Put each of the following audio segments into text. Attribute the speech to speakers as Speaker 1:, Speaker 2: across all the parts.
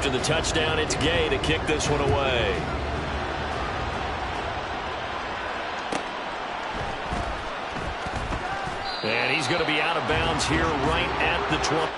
Speaker 1: After the touchdown, it's Gay to kick this one away. And he's going to be out of bounds here right at the 20.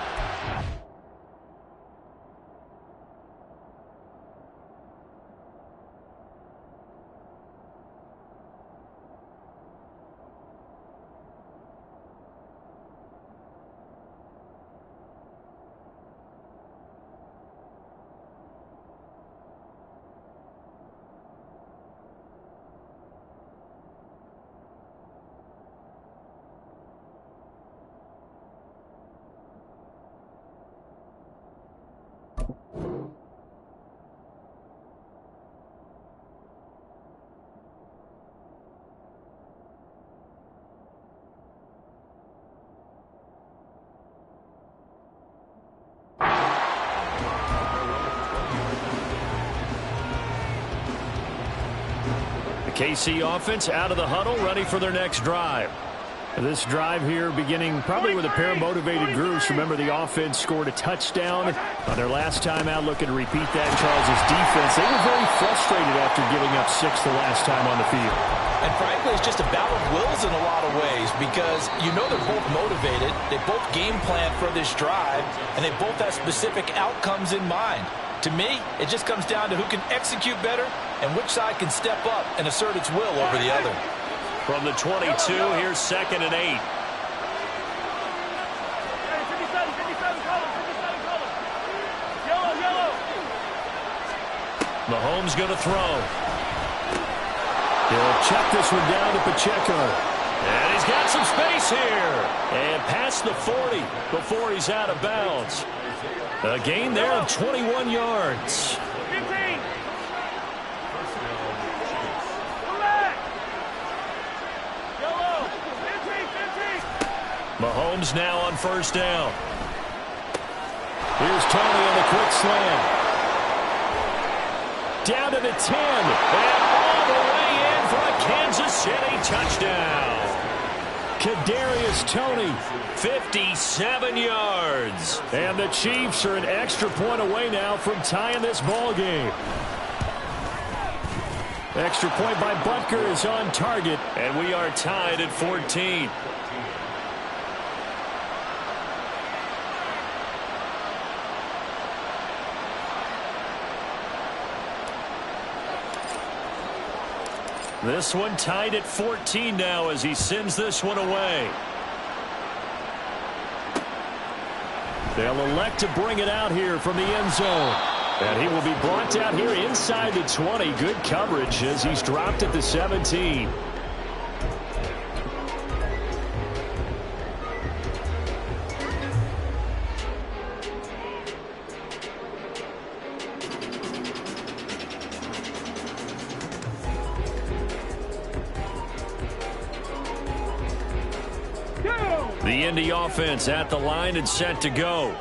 Speaker 1: KC offense out of the huddle, ready for their next drive. This drive here beginning probably with a pair of motivated groups. Remember, the offense scored a touchdown on their last time out, looking to repeat that in Charles' defense. They were very frustrated after giving up 6 the last time on the field.
Speaker 2: And frankly, it's just a battle of wills in a lot of ways, because you know they're both motivated. They both game plan for this drive, and they both have specific outcomes in mind. To me, it just comes down to who can execute better and which side can step up and assert its will over the other.
Speaker 1: From the 22, here's 2nd and 8. Mahomes going to throw. He'll check this one down to Pacheco. And he's got some space here. And past the 40 before he's out of bounds. A gain there of 21 yards.
Speaker 3: 15.
Speaker 1: Mahomes now on 1st down. Here's Tony on the quick slant. Down to the 10. And all the way in for a Kansas City touchdown. Kadarius Toney, 57 yards. And the Chiefs are an extra point away now from tying this ball game. Extra point by Butker is on target, and we are tied at 14. This one tied at 14 now as he sends this one away. They'll elect to bring it out here from the end zone. And he will be brought down here inside the 20. Good coverage as he's dropped at the 17. The Indy offense at the line and set to go.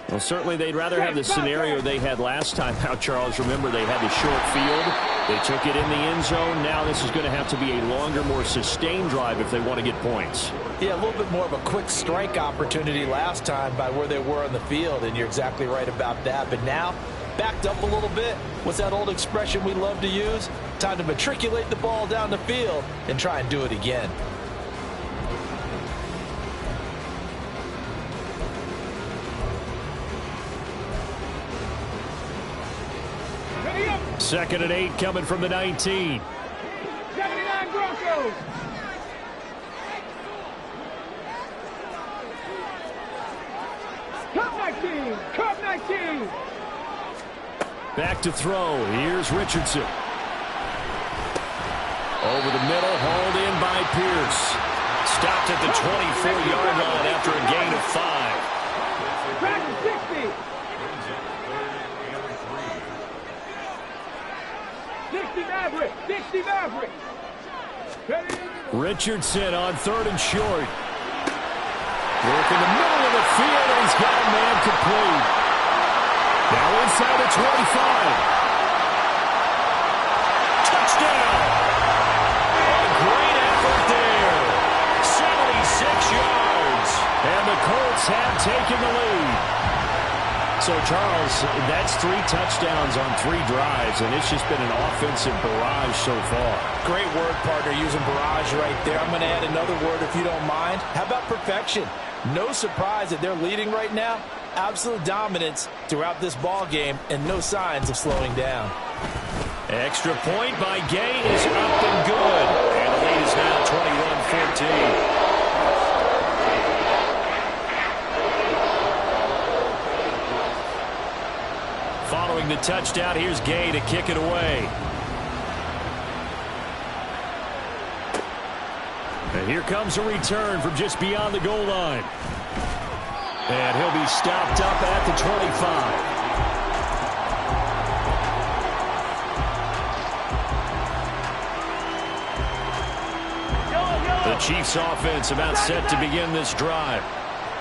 Speaker 1: Well, certainly they'd rather have the scenario they had last time out, Charles. Remember, they had the short field. They took it in the end zone. Now this is going to have to be a longer, more sustained drive if they want to get points.
Speaker 2: Yeah, a little bit more of a quick strike opportunity last time by where they were on the field, and you're exactly right about that. But now, backed up a little bit. What's that old expression we love to use? Time to matriculate the ball down the field and try and do it again.
Speaker 1: 2nd and 8 coming from the 19.
Speaker 3: 79 Broncos. Cup 19. Cup 19.
Speaker 1: Back to throw. Here's Richardson. Over the middle, hauled in by Pierce. Stopped at the 24-yard line after a gain of 5.
Speaker 3: Back to 60. 60 Maverick. 60 Maverick.
Speaker 1: Richardson on 3rd and short. Work in the middle of the field, and he's got a man complete. Now inside the 25. Touchdown! A great effort there. 76 yards. And the Colts have taken the lead. So, Charles, that's 3 touchdowns on 3 drives, and it's just been an offensive barrage so far.
Speaker 2: Great word, partner, using barrage right there. I'm going to add another word if you don't mind. How about perfection? No surprise that they're leading right now. Absolute dominance throughout this ball game and no signs of slowing down.
Speaker 1: Extra point by Gay is up and good. And the lead is now 21-14. Following the touchdown, here's Gay to kick it away. And here comes a return from just beyond the goal line. And he'll be stopped up at the 25. The Chiefs offense about set to begin this drive.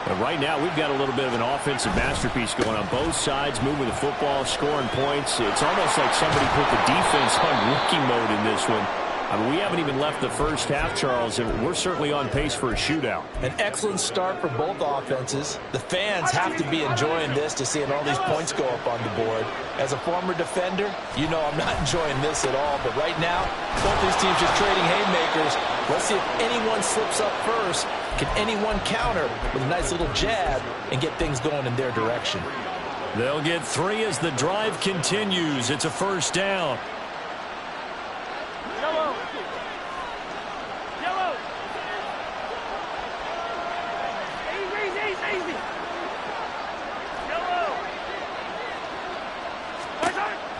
Speaker 1: But right now, we've got a little bit of an offensive masterpiece going on both sides, moving the football, scoring points. It's almost like somebody put the defense on rookie mode in this one. I mean, we haven't even left the first half, Charles, and we're certainly on pace for a shootout.
Speaker 2: An excellent start for both offenses. The fans have to be enjoying this to seeing all these points go up on the board. As a former defender, you know I'm not enjoying this at all. But right now, both these teams just trading haymakers. Let's see if anyone slips up first. Can anyone counter with a nice little jab and get things going in their direction?
Speaker 1: They'll get 3 as the drive continues. It's a first down.
Speaker 3: Yellow. Yellow. Easy. Yellow.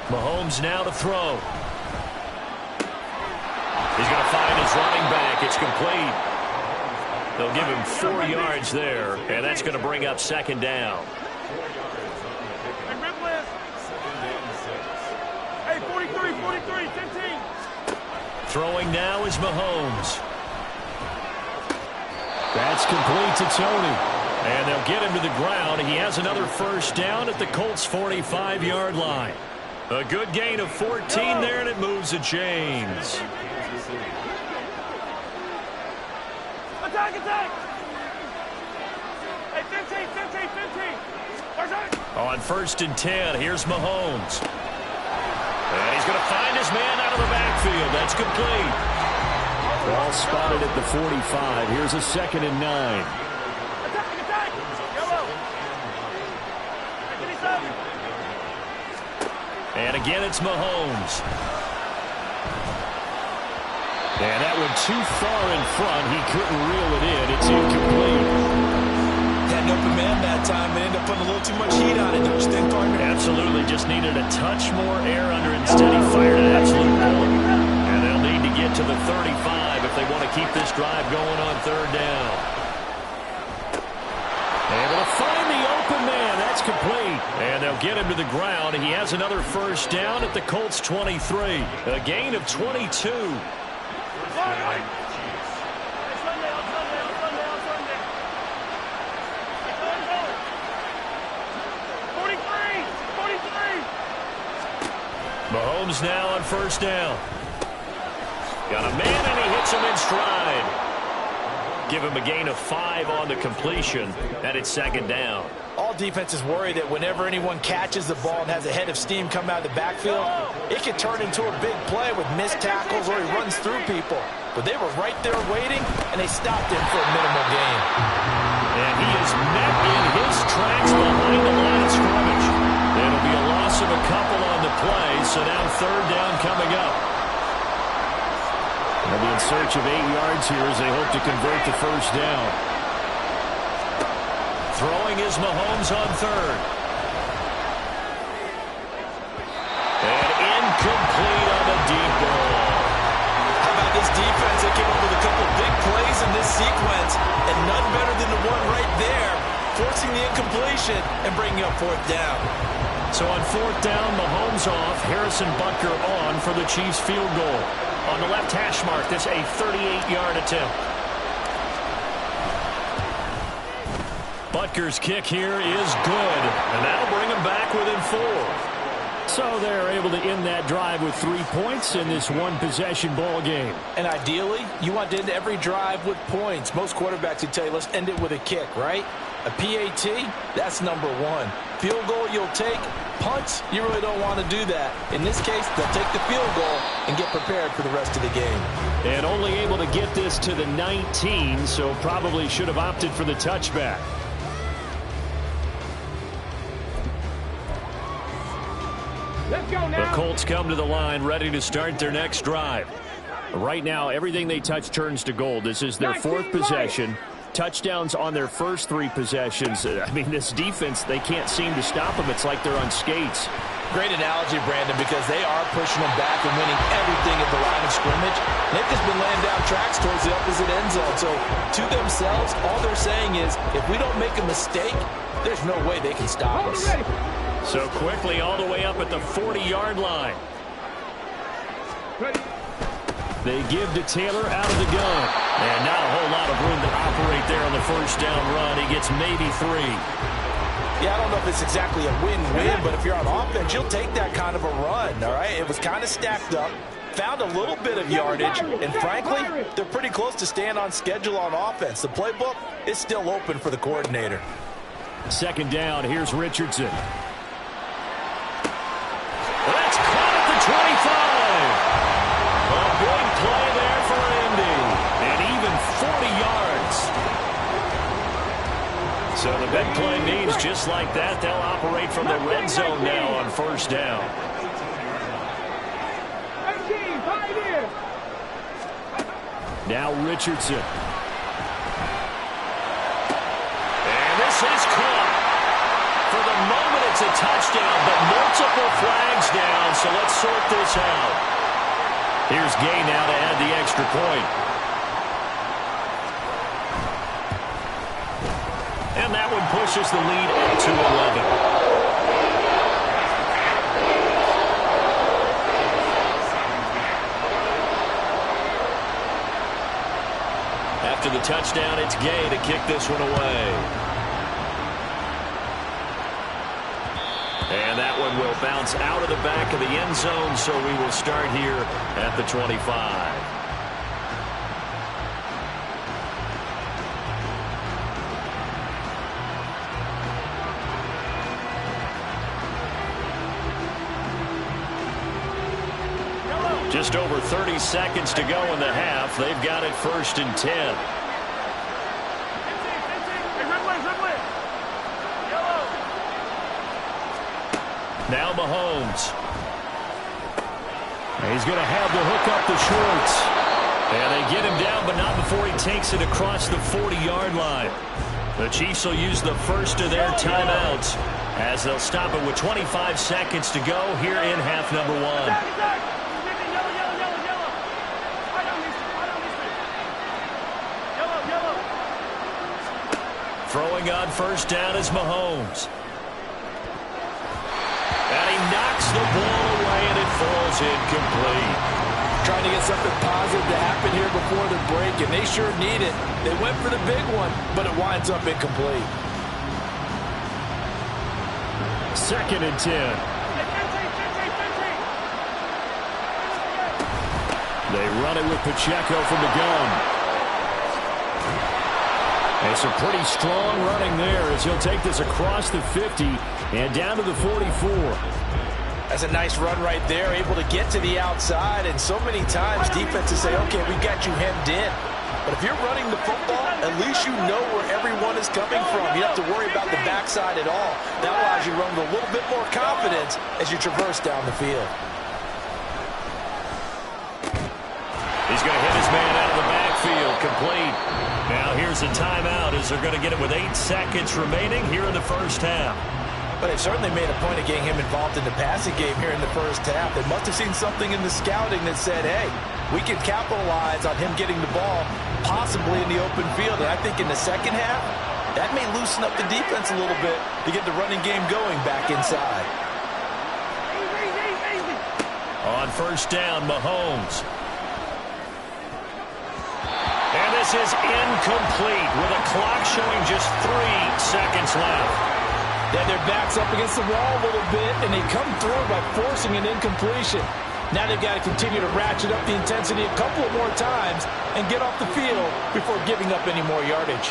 Speaker 1: Mahomes now to throw. He's going to find his running back. It's complete. They'll give him 4 yards there, and that's going to bring up second down.
Speaker 3: Hey, 43, 15.
Speaker 1: Throwing now is Mahomes. That's complete to Tony. And they'll get him to the ground. He has another first down at the Colts' 45-yard line. A good gain of 14 there, and it moves the chains.
Speaker 3: Attack. Hey, 15.
Speaker 1: On 1st and 10, here's Mahomes. And he's going to find his man out of the backfield. That's complete. Ball spotted at the 45. Here's a 2nd and 9.
Speaker 3: Attack. Yellow.
Speaker 1: And again, it's Mahomes. And that went too far in front. He couldn't reel it in. It's incomplete.
Speaker 2: Had an open man that time, but ended up putting a little too much heat on it, don't you think, partner?
Speaker 1: Absolutely. Just needed a touch more air under it. Instead, he fired an absolute bullet. And they'll need to get to the 35 if they want to keep this drive going on 3rd down. Able to find the open man. That's complete. And they'll get him to the ground. He has another first down at the Colts' 23. A gain of 22. Mahomes now on 1st down. Got a man, and he hits him in stride. Give him a gain of 5 on the completion, and it's 2nd down.
Speaker 2: All defenses worry that whenever anyone catches the ball and has a head of steam come out of the backfield, it can turn into a big play with missed tackles or he runs through people. But they were right there waiting, and they stopped him for a minimal gain.
Speaker 1: And he is met in his tracks behind the line of scrimmage. It'll be a loss of a couple on the play, so now 3rd down coming up. They'll be in search of 8 yards here as they hope to convert the first down. Throwing is Mahomes on 3rd. And incomplete on the deep ball.
Speaker 2: How about this defense? They came up with a couple big plays in this sequence, and none better than the one right there, forcing the incompletion and bringing up 4th down.
Speaker 1: So on 4th down, Mahomes off, Harrison Butker on for the Chiefs field goal. On the left hash mark, this a 38-yard attempt. Butker's kick here is good, and that'll bring him back within 4. So they're able to end that drive with 3 points in this one-possession ball game.
Speaker 2: And ideally, you want to end every drive with points. Most quarterbacks would tell you, let's end it with a kick, right? A PAT, that's number one. Field goal you'll take. Punts, you really don't want to do that. In this case, they'll take the field goal and get prepared for the rest of the game.
Speaker 1: And only able to get this to the 19, so probably should have opted for the touchback.
Speaker 3: Let's go now.
Speaker 1: The Colts come to the line, ready to start their next drive. Right now, everything they touch turns to gold. This is their 4th possession. Touchdowns on their first 3 possessions. I mean, this defense, they can't seem to stop them. It's like they're on skates.
Speaker 2: Great analogy, Brandon, because they are pushing them back and winning everything at the line of scrimmage. They've just been laying down tracks towards the opposite end zone. So, to themselves, all they're saying is, if we don't make a mistake, there's no way they can stop us.
Speaker 1: So quickly all the way up at the 40-yard line. They give to Taylor out of the gun. And not a whole lot of room to operate there on the first down run. He gets maybe 3.
Speaker 2: Yeah, I don't know if it's exactly a win-win, but if you're on offense, you'll take that kind of a run, all right? It was kind of stacked up, found a little bit of yardage, and frankly, they're pretty close to staying on schedule on offense. The playbook is still open for the coordinator.
Speaker 1: Second down, here's Richardson. That's caught at the 25. A big play there for Indy. And even 40 yards. So the big play means just like that, they'll operate from the red zone now on first down. Now Richardson. And this is caught. For the moment, it's a touchdown, but multiple flags down, so let's sort this out. Here's Gay now to add the extra point. And that one pushes the lead up to 11. After the touchdown, it's Gay to kick this one away. And that one will bounce out of the back of the end zone, so we will start here at the 25. Just over 30 seconds to go in the half. They've got it 1st and 10. Now Mahomes. He's going to have to hook up the shorts. And they get him down, but not before he takes it across the 40-yard line. The Chiefs will use the first of their timeouts as they'll stop it with 25 seconds to go here in half number 1. Throwing on first down is Mahomes. And he knocks the ball away, and it falls incomplete.
Speaker 2: Trying to get something positive to happen here before the break, and they sure need it. They went for the big one, but it winds up incomplete.
Speaker 1: 2nd and 10. They run it with Pacheco from the gun. And some pretty strong running there as he'll take this across the 50 and down to the 44.
Speaker 2: That's a nice run right there, able to get to the outside. And so many times defenses say, okay, we got you hemmed in. But if you're running the football, at least you know where everyone is coming from. You don't have to worry about the backside at all. That allows you to run with a little bit more confidence as you traverse down the field.
Speaker 1: He's going to hit his man out of the backfield, complete. Now here's a timeout as they're going to get it with 8 seconds remaining here in the first half.
Speaker 2: But they've certainly made a point of getting him involved in the passing game here in the first half. They must have seen something in the scouting that said, hey, we can capitalize on him getting the ball, possibly in the open field. And I think in the second half, that may loosen up the defense a little bit to get the running game going back inside.
Speaker 1: On first down, Mahomes. And this is incomplete with a clock showing just 3 seconds left.
Speaker 2: Then their back's up against the wall a little bit, and they come through by forcing an incompletion. Now they've got to continue to ratchet up the intensity a couple more times and get off the field before giving up any more yardage.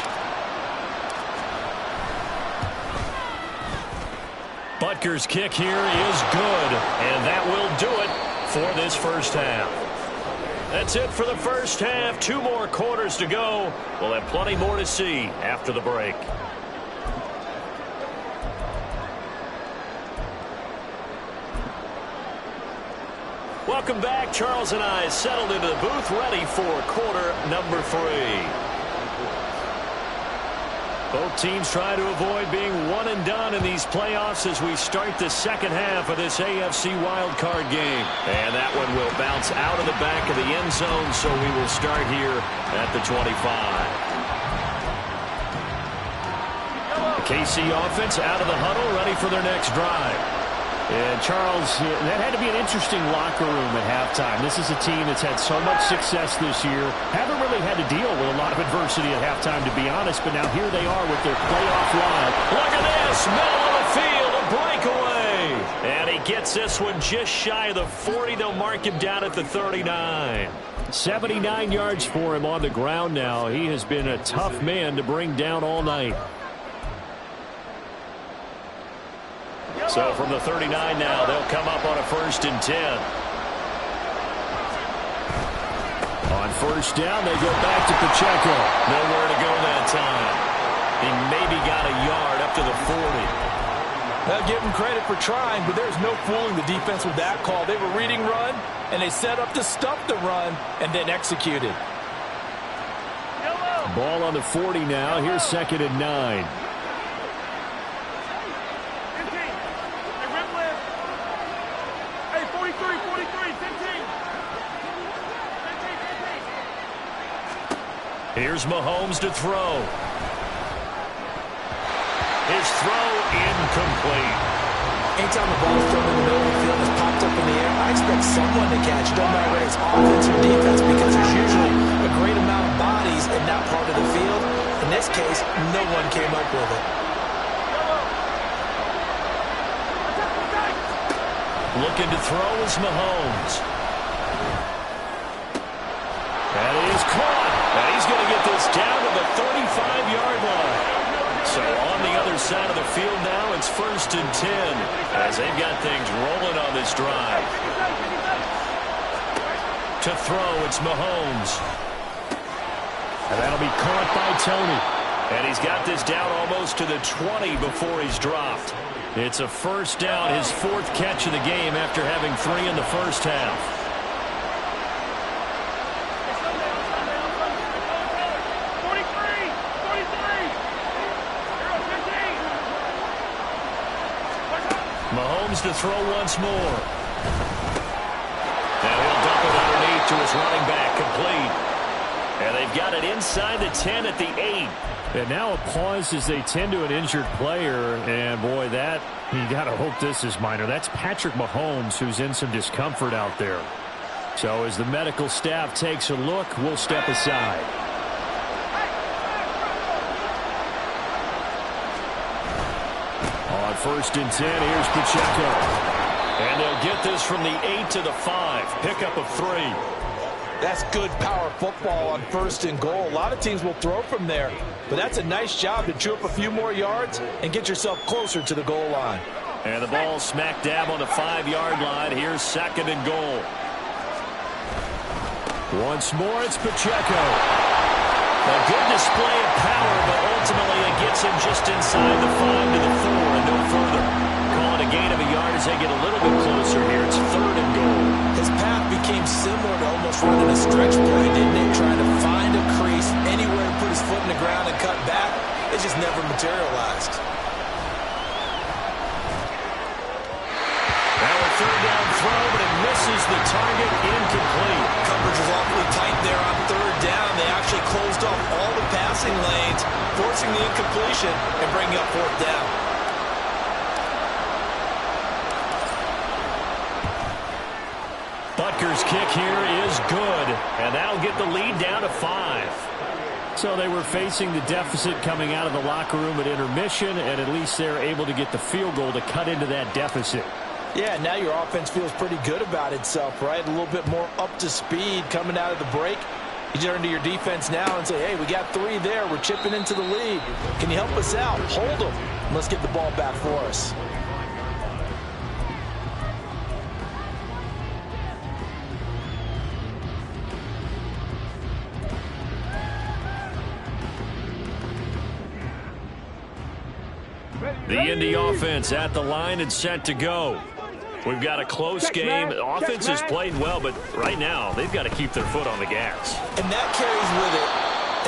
Speaker 1: Butker's kick here is good, and that will do it for this first half. That's it for the first half. 2 more quarters to go. We'll have plenty more to see after the break. Welcome back. Charles and I settled into the booth, ready for quarter number 3. Both teams try to avoid being one and done in these playoffs as we start the second half of this AFC Wildcard game. And that one will bounce out of the back of the end zone, so we will start here at the 25. The KC offense out of the huddle, ready for their next drive. And Charles, that had to be an interesting locker room at halftime. This is a team that's had so much success this year. Haven't really had to deal with a lot of adversity at halftime, to be honest. But now here they are with their playoff run. Look at this, middle of the field, a breakaway. And he gets this one just shy of the 40. They'll mark him down at the 39. 79 yards for him on the ground now. He has been a tough man to bring down all night. So from the 39 now, they'll come up on a 1st and 10. On 1st down, they go back to Pacheco. Nowhere to go that time. He maybe got a yard up to the 40.
Speaker 2: I'll give him credit for trying, but there's no fooling the defense with that call. They were reading run, and they set up to stuff the run, and then executed.
Speaker 1: Ball on the 40 now. Here's 2nd and 9. Here's Mahomes to throw. His throw incomplete.
Speaker 2: Anytime the ball's thrown in the middle of the field is popped up in the air, I expect someone to catch it, no matter whether it's offense or defense, because there's usually a great amount of bodies in that part of the field. In this case, no one came up with it.
Speaker 1: Looking to throw is Mahomes. That is caught. And he's going to get this down to the 35-yard line. So on the other side of the field now, it's 1st and 10 as they've got things rolling on this drive. To throw, it's Mahomes. And that'll be caught by Tony. And he's got this down almost to the 20 before he's dropped. It's a 1st down, his 4th catch of the game after having 3 in the first half. Mahomes to throw once more. Now he'll dump it underneath to his running back, complete. And they've got it inside the 10 at the 8. And now a pause as they tend to an injured player. And, boy, that, you got to hope this is minor. That's Patrick Mahomes, who's in some discomfort out there. So as the medical staff takes a look, we'll step aside. On 1st and 10, here's Pacheco. And they'll get this from the 8 to the 5. Pickup of 3.
Speaker 2: That's good power football on 1st and goal. A lot of teams will throw from there, but that's a nice job to chew up a few more yards and get yourself closer to the goal line.
Speaker 1: And the ball smack dab on the 5-yard line. Here's 2nd and goal. Once more, it's Pacheco. A good display of power, but ultimately it gets him just inside the 5 to the 4 and no further. Call it a gain of a yard as they get a little bit closer here. It's 3rd and goal.
Speaker 2: His path became similar to almost running a stretch play, didn't it? Trying to find a crease anywhere and put his foot in the ground and cut back. It just never materialized.
Speaker 1: Now a 3rd down throw, but it misses the target, incomplete.
Speaker 2: Coverage was awfully tight there on 3rd down. They actually closed off all the passing lanes, forcing the incompletion and bringing up 4th down. Butker's
Speaker 1: kick here is good, and that'll get the lead down to 5. So they were facing the deficit coming out of the locker room at intermission, and at least they're able to get the field goal to cut into that deficit.
Speaker 2: Yeah, now your offense feels pretty good about itself, right? A little bit more up to speed coming out of the break. You turn to your defense now and say, hey, we got 3 there. We're chipping into the lead. Can you help us out? Hold them. Let's get the ball back for us.
Speaker 1: The Indy offense at the line and set to go. We've got a close game. The offense has played well, but right now they've got to keep their foot on the gas.
Speaker 2: And that carries with it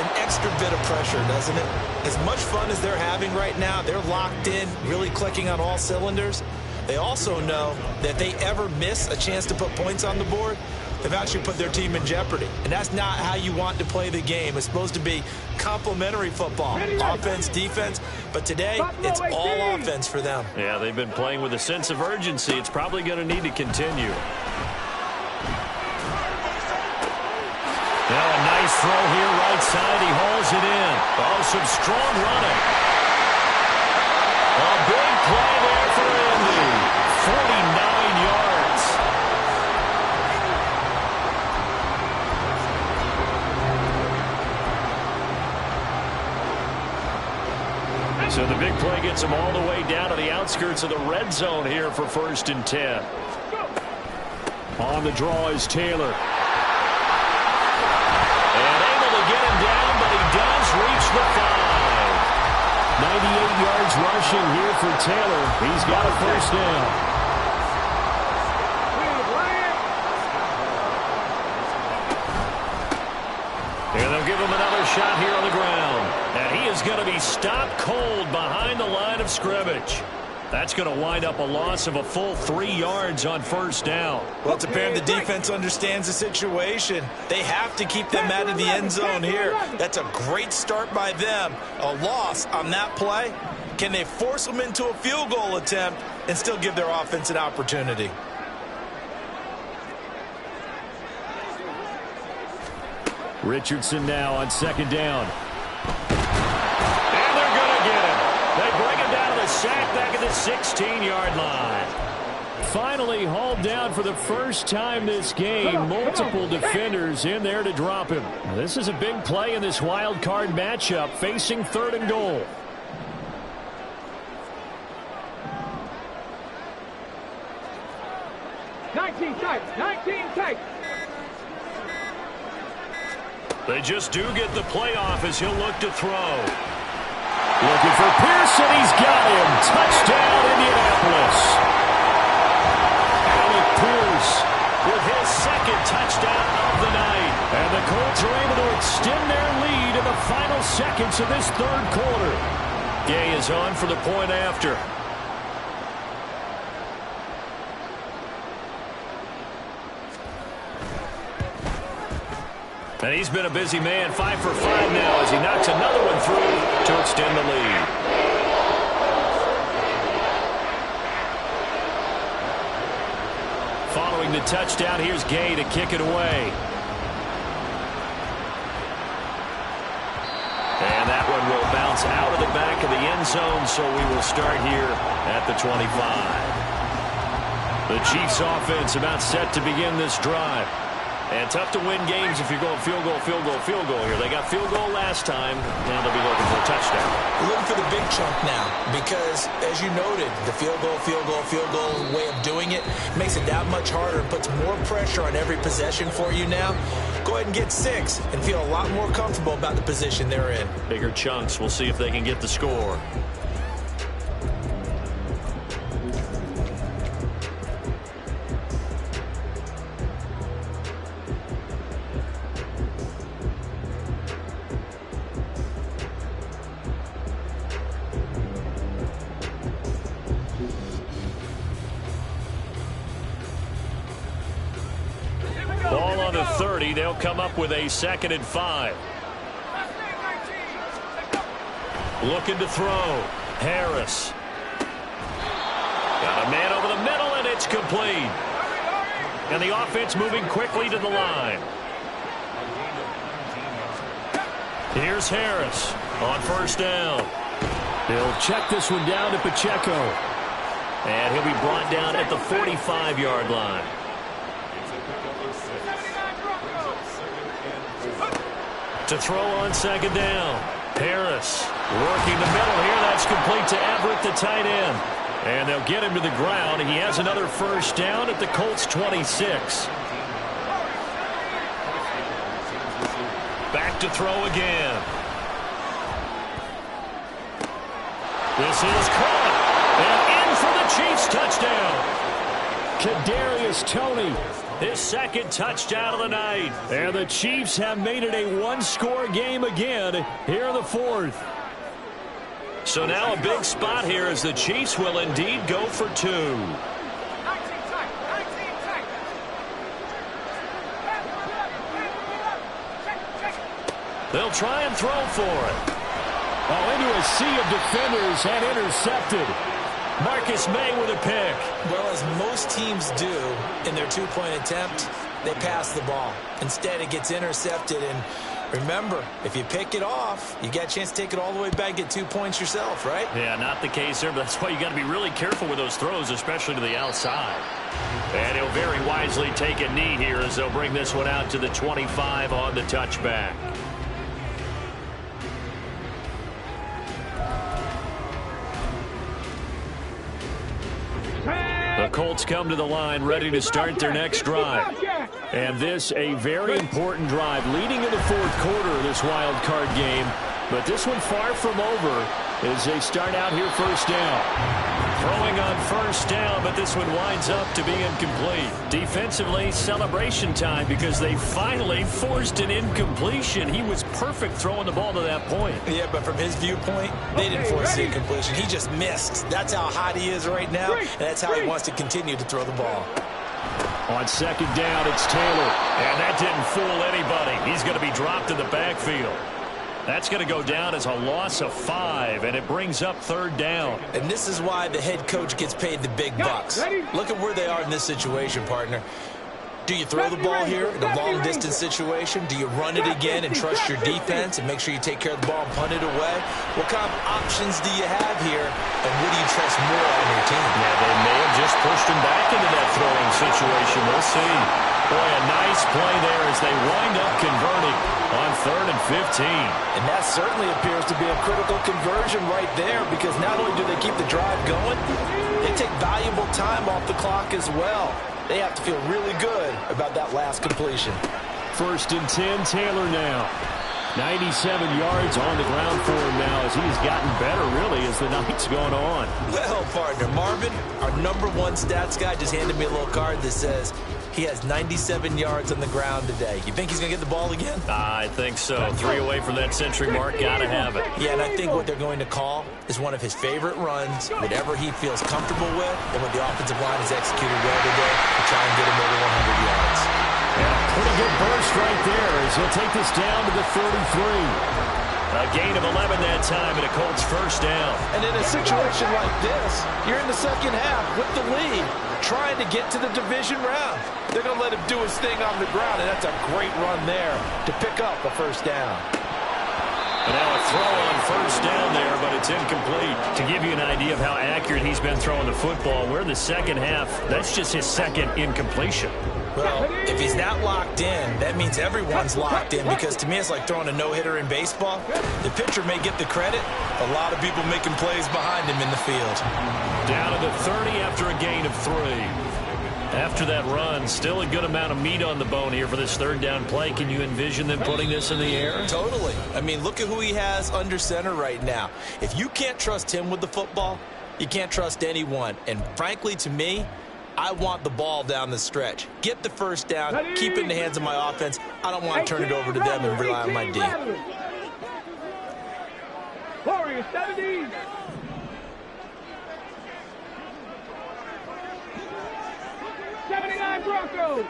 Speaker 2: an extra bit of pressure, doesn't it? As much fun as they're having right now, they're locked in, really clicking on all cylinders. They also know that if they ever miss a chance to put points on the board, they've actually put their team in jeopardy. And that's not how you want to play the game. It's supposed to be complementary football, offense, defense. But today, it's all offense for them.
Speaker 1: Yeah, they've been playing with a sense of urgency. It's probably going to need to continue. Now a nice throw here, right side. He hauls it in. Oh, some strong running. A big play there for Indy. 49 yards. So the big play gets him all the way down to the outskirts of the red zone here for 1st and 10. On the draw is Taylor. And able to get him down, but he does reach the 5. 98 yards rushing here for Taylor. He's got a 1st down. And they'll give him another shot here on the ground. And he is going to be stopped cold behind the line of scrimmage. That's going to wind up a loss of a full 3 yards on 1st down.
Speaker 2: Well, it's apparent the defense understands the situation. They have to keep them out of the end zone here. That's a great start by them. A loss on that play. Can they force them into a field goal attempt and still give their offense an opportunity?
Speaker 1: Richardson now on 2nd down. And they're going to get him. They bring him down to the sack back at the 16-yard line. Finally hauled down for the first time this game. Multiple defenders in there to drop him. This is a big play in this wild card matchup, facing 3rd and goal.
Speaker 3: Nineteen tight.
Speaker 1: They just do get the playoff as he'll look to throw. Looking for Pearson. He's got him. Touchdown, Indianapolis. Alec Pierce with his 2nd touchdown of the night. And the Colts are able to extend their lead in the final seconds of this 3rd quarter. Gay is on for the point after. And he's been a busy man, 5 for 5 now as he knocks another one through to extend the lead. Following the touchdown, here's Gay to kick it away. And that one will bounce out of the back of the end zone, so we will start here at the 25. The Chiefs offense about set to begin this drive. And tough to win games if you're going field goal here. They got field goal last time. Now they'll be looking for a touchdown.
Speaker 2: We're looking for the big chunk now because, as you noted, the field goal way of doing it makes it that much harder and puts more pressure on every possession for you now. Go ahead and get 6 and feel a lot more comfortable about the position they're in.
Speaker 1: Bigger chunks. We'll see if they can get the score. Ball on the 30. They'll come up with a 2nd and 5. Looking to throw. Harris. Got a man over the middle, and it's complete. And the offense moving quickly to the line. Here's Harris on first down. He'll check this one down to Pacheco. And he'll be brought down at the 45-yard line. To throw on second down. Harris working the middle here. That's complete to Everett, the tight end. And they'll get him to the ground. He has another first down at the Colts 26. Back to throw again. This is caught. And in for the Chiefs touchdown. Kadarius Toney, his second touchdown of the night. And the Chiefs have made it a one-score game again here in the fourth. So now a big spot here as the Chiefs will indeed go for two. They'll try and throw for it. Oh, into a sea of defenders and intercepted. Marcus May with a pick.
Speaker 2: Well, as most teams do in their two-point attempt, they pass the ball. Instead, it gets intercepted. And remember, if you pick it off, you get a chance to take it all the way back and get 2 points yourself, right?
Speaker 1: Yeah, not the case there, but that's why you got to be really careful with those throws, especially to the outside. And he'll very wisely take a knee here as they'll bring this one out to the 25 on the touchback. The Colts come to the line ready to start their next drive. And this a very important drive leading in the fourth quarter of this wild card game. But this one far from over as they start out here first down. Throwing on first down, but this one winds up to be incomplete. Defensively, celebration time because they finally forced an incompletion. He was perfect throwing the ball to that point.
Speaker 2: Yeah, but from his viewpoint, they didn't force the incompletion. He just missed. That's how hot he is right now, and that's how he wants to continue to throw the ball.
Speaker 1: On second down, it's Taylor. And that didn't fool anybody. He's going to be dropped in the backfield. That's going to go down as a loss of 5, and it brings up third down.
Speaker 2: And this is why the head coach gets paid the big bucks. Look at where they are in this situation, partner. Do you throw the ball here in a long-distance situation? Do you run it again and trust your defense and make sure you take care of the ball and punt it away? What kind of options do you have here, and what do you trust more on your team?
Speaker 1: Yeah, they may have just pushed him back into that throwing situation. We'll see. Boy, a nice play there as they wind up converting on 3rd and 15.
Speaker 2: And that certainly appears to be a critical conversion right there because not only do they keep the drive going, they take valuable time off the clock as well. They have to feel really good about that last completion.
Speaker 1: 1st and 10, Taylor now. 97 yards on the ground for him now as he's gotten better, really, as the night's going on.
Speaker 2: Well, partner, Marvin, our #1 stats guy, just handed me a little card that says he has 97 yards on the ground today. You think he's going to get the ball again?
Speaker 1: I think so. 3 away from that century mark. Got to have it.
Speaker 2: Yeah, and I think what they're going to call is one of his favorite runs, whatever he feels comfortable with, and what the offensive line has executed well today to try and get him over 100 yards.
Speaker 1: Yeah, pretty good burst right there as he'll take this down to the 33. A gain of 11 that time and a Colts first down.
Speaker 2: And in a situation like this, you're in the second half with the lead, trying to get to the division round. They're going to let him do his thing on the ground, and that's a great run there to pick up a first down.
Speaker 1: And now a throw on first down there, but it's incomplete. To give you an idea of how accurate he's been throwing the football, we're in the second half. That's just his second incompletion.
Speaker 2: Well, if he's not locked in, that means everyone's locked in because to me it's like throwing a no-hitter in baseball. The pitcher may get the credit. A lot of people making plays behind him in the field.
Speaker 1: Down to the 30 after a gain of 3. After that run, still a good amount of meat on the bone here for this third down play. Can you envision them putting this in the air?
Speaker 2: Totally. I mean, look at who he has under center right now. If you can't trust him with the football, you can't trust anyone. And frankly, to me, I want the ball down the stretch. Get the first down, keep it in the hands of my offense. I don't want to turn it over to them and rely on my D.
Speaker 3: Warriors 70. Broncos.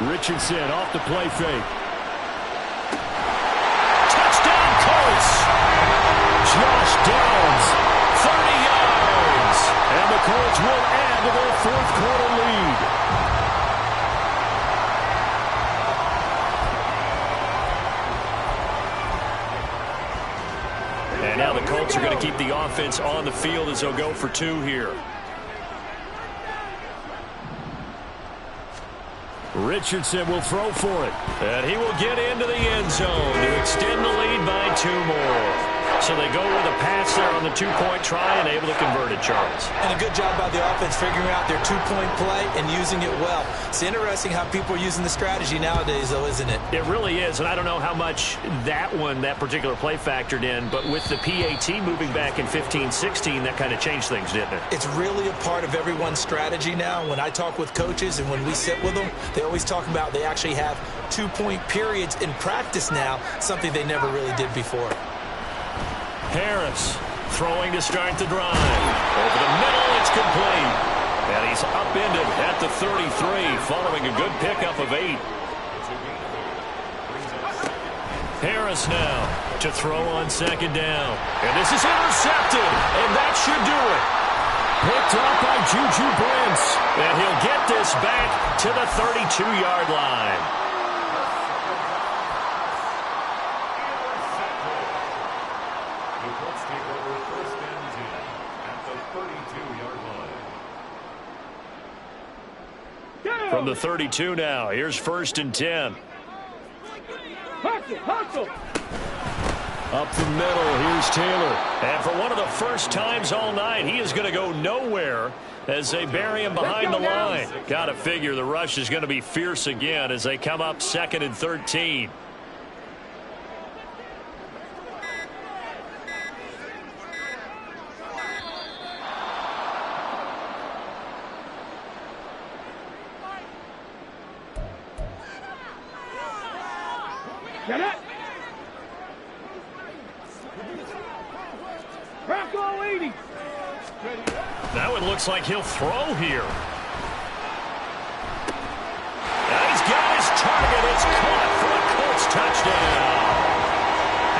Speaker 1: Richardson off the play fake. Touchdown Colts. Josh Downs, 30 yards. And the Colts will add to their fourth quarter lead. now the Colts are going to keep the offense on the field as they'll go for 2 here. Richardson will throw for it. And he will get into the end zone to extend the lead by 2 more. So they go with a pass there on the 2-point try and able to convert it, Charles.
Speaker 2: And a good job by the offense figuring out their 2-point play and using it well. It's interesting how people are using the strategy nowadays, though, isn't it?
Speaker 1: It really is, and I don't know how much that particular play factored in, but with the PAT moving back in 15-16, that kind of changed things, didn't it?
Speaker 2: It's really a part of everyone's strategy now. When I talk with coaches and when we sit with them, they always talk about they actually have 2-point periods in practice now, something they never really did before.
Speaker 1: Harris throwing to start the drive. Over the middle, it's complete. And he's upended at the 33 following a good pickup of 8. Harris now to throw on 2nd down. And this is intercepted. And that should do it. Picked up by Juju Brents. And he'll get this back to the 32-yard line. From the 32 now, here's 1st and 10.
Speaker 3: Hustle.
Speaker 1: Up the middle, here's Taylor. And for one of the first times all night, he is going to go nowhere as they bury him behind the line. Got to figure the rush is going to be fierce again as they come up 2nd and 13.
Speaker 3: Get it. Bronco 80.
Speaker 1: That one looks like he'll throw here. And he's got his target. It's caught for a Colts touchdown.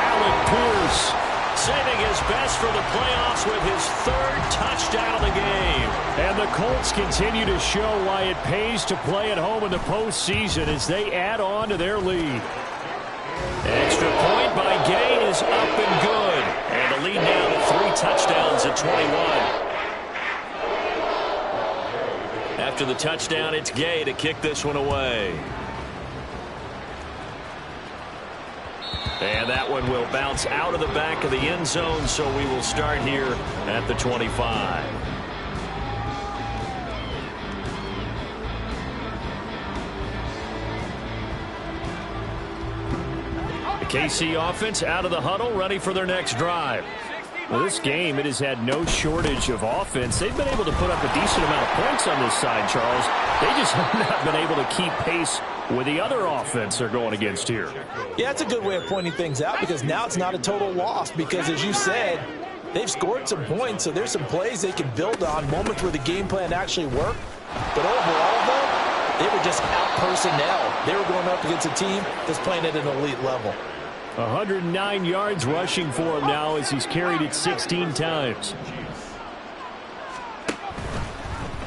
Speaker 1: Alec Pierce saving his best for the playoffs with his 3rd touchdown of the game. And the Colts continue to show why it pays to play at home in the postseason as they add on to their lead. Extra point by Gay is up and good. And the lead now to 3 touchdowns at 21. After the touchdown, it's Gay to kick this one away. And that one will bounce out of the back of the end zone, so we will start here at the 25. KC offense out of the huddle, ready for their next drive. Well, this game, it has had no shortage of offense. They've been able to put up a decent amount of points on this side, Charles. They just have not been able to keep pace with the other offense they're going against here.
Speaker 2: Yeah, it's a good way of pointing things out because now it's not a total loss because, as you said, they've scored some points, so there's some plays they can build on, moments where the game plan actually worked. But overall, though, they were just out personnel. They were going up against a team that's playing at an elite level.
Speaker 1: 109 yards rushing for him now as he's carried it 16 times.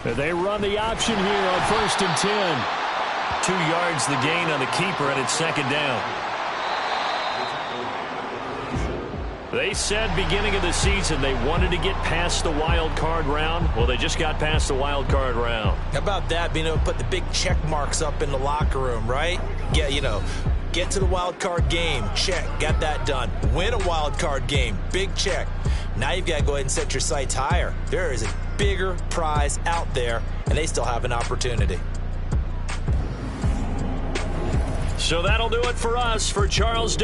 Speaker 1: They run the option here on 1st and 10. 2 yards the gain on the keeper, and it's 2nd down. They said beginning of the season they wanted to get past the wild card round. Well, they just got past the wild card round.
Speaker 2: How about that, being able to put the big check marks up in the locker room, right? Yeah, you know, get to the wild card game, check, got that done. Win a wild card game, big check. Now you've got to go ahead and set your sights higher. There is a bigger prize out there, and they still have an opportunity.
Speaker 1: So that'll do it for us. For Charles